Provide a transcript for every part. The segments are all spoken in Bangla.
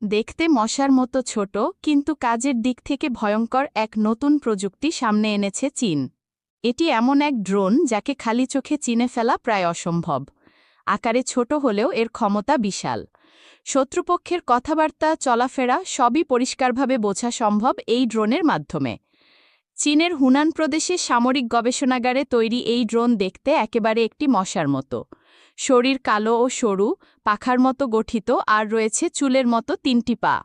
দেখতে মশার মতো ছোট কিন্তু কাজের দিক থেকে ভয়ঙ্কর এক নতুন প্রযুক্তি সামনে এনেছে চীন। এটি এমন এক ড্রোন যাকে খালি চোখে চিনে ফেলা প্রায় অসম্ভব। আকারে ছোট হলেও এর ক্ষমতা বিশাল। শত্রুপক্ষের কথাবার্তা চলাফেরা সবই পরিষ্কারভাবে বোঝা সম্ভব এই ড্রোনের মাধ্যমে। চীনের হুনান প্রদেশে সামরিক গবেষণাগারে তৈরি এই ড্রোন দেখতে একেবারে একটি মশার মতো। শরীর কালো ও সরু, পাখার মতো গঠিত আর রয়েছে চুলের মতো ৩টি পা।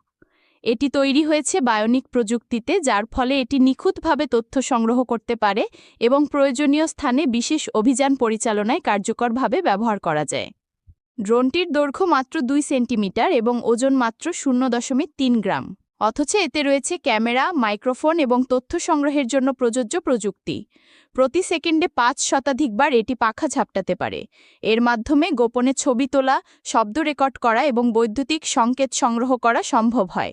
এটি তৈরি হয়েছে বায়োনিক প্রযুক্তিতে, যার ফলে এটি নিখুঁতভাবে তথ্য সংগ্রহ করতে পারে এবং প্রয়োজনীয় স্থানে বিশেষ অভিযান পরিচালনায় কার্যকরভাবে ব্যবহার করা যায়। ড্রোনটির দৈর্ঘ্য মাত্র ২ সেন্টিমিটার এবং ওজন মাত্র ০.৩ গ্রাম। অথচ এতে রয়েছে ক্যামেরা, মাইক্রোফোন এবং তথ্য সংগ্রহের জন্য প্রযোজ্য প্রযুক্তি। প্রতি সেকেন্ডে ৫ শতাধিকবার এটি পাখা ঝাপটাতে পারে। এর মাধ্যমে গোপনে ছবি তোলা, শব্দ রেকর্ড করা এবং বৈদ্যুতিক সংকেত সংগ্রহ করা সম্ভব হয়।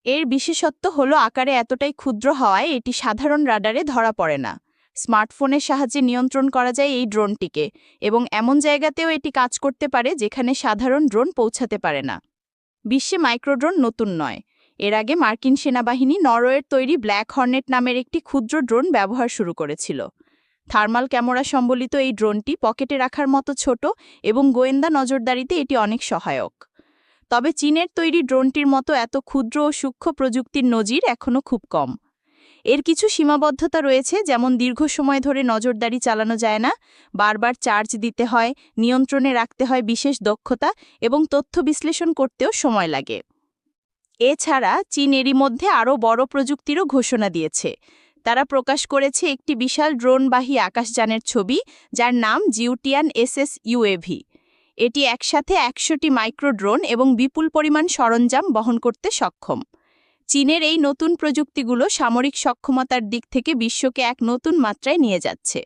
এর বিশেষত্ব হল আকারে এতটাই ক্ষুদ্র হওয়ায় এটি সাধারণ রাডারে ধরা পড়ে না। স্মার্টফোনের সাহায্যে নিয়ন্ত্রণ করা যায় এই ড্রোনটিকে, এবং এমন জায়গাতেও এটি কাজ করতে পারে যেখানে সাধারণ ড্রোন পৌঁছাতে পারে না। বিশ্বে মাইক্রোড্রোন নতুন নয়। এর আগে মার্কিন সেনাবাহিনী নরওয়ের তৈরি ব্ল্যাক হর্নেট নামের একটি ক্ষুদ্র ড্রোন ব্যবহার শুরু করেছিল। থার্মাল ক্যামেরা সম্বলিত এই ড্রোনটি পকেটে রাখার মতো ছোট এবং গোয়েন্দা নজরদারিতে এটি অনেক সহায়ক। তবে চীনের তৈরি ড্রোনটির মতো এত ক্ষুদ্র ও সূক্ষ্ম প্রযুক্তির নজির এখনও খুব কম। এর কিছু সীমাবদ্ধতা রয়েছে, যেমন দীর্ঘ সময় ধরে নজরদারি চালানো যায় না, বারবার চার্জ দিতে হয়, নিয়ন্ত্রণে রাখতে হয় বিশেষ দক্ষতা এবং তথ্য বিশ্লেষণ করতেও সময় লাগে। এছাড়া চীন এরই মধ্যে আরও বড় প্রযুক্তিরও ঘোষণা দিয়েছে। তারা প্রকাশ করেছে একটি বিশাল ড্রোনবাহী আকাশযানের ছবি, যার নাম জিউটিয়ান এসএস ইউএভি। এটি একসাথে ১০০টি মাইক্রো ড্রোন এবং বিপুল পরিমাণ সরঞ্জাম বহন করতে সক্ষম। চীনের এই নতুন প্রযুক্তিগুলো সামরিক সক্ষমতার দিক থেকে বিশ্বকে এক নতুন মাত্রায় নিয়ে যাচ্ছে।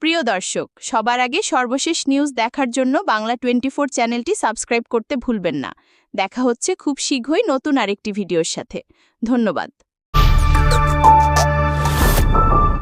প্রিয় দর্শক, সবার আগে সর্বশেষ নিউজ দেখার জন্য বাংলা24 চ্যানেলটি সাবস্ক্রাইব করতে ভুলবেন না। দেখা হচ্ছে খুব শীঘ্রই নতুন আরেকটি ভিডিওর সাথে। ধন্যবাদ।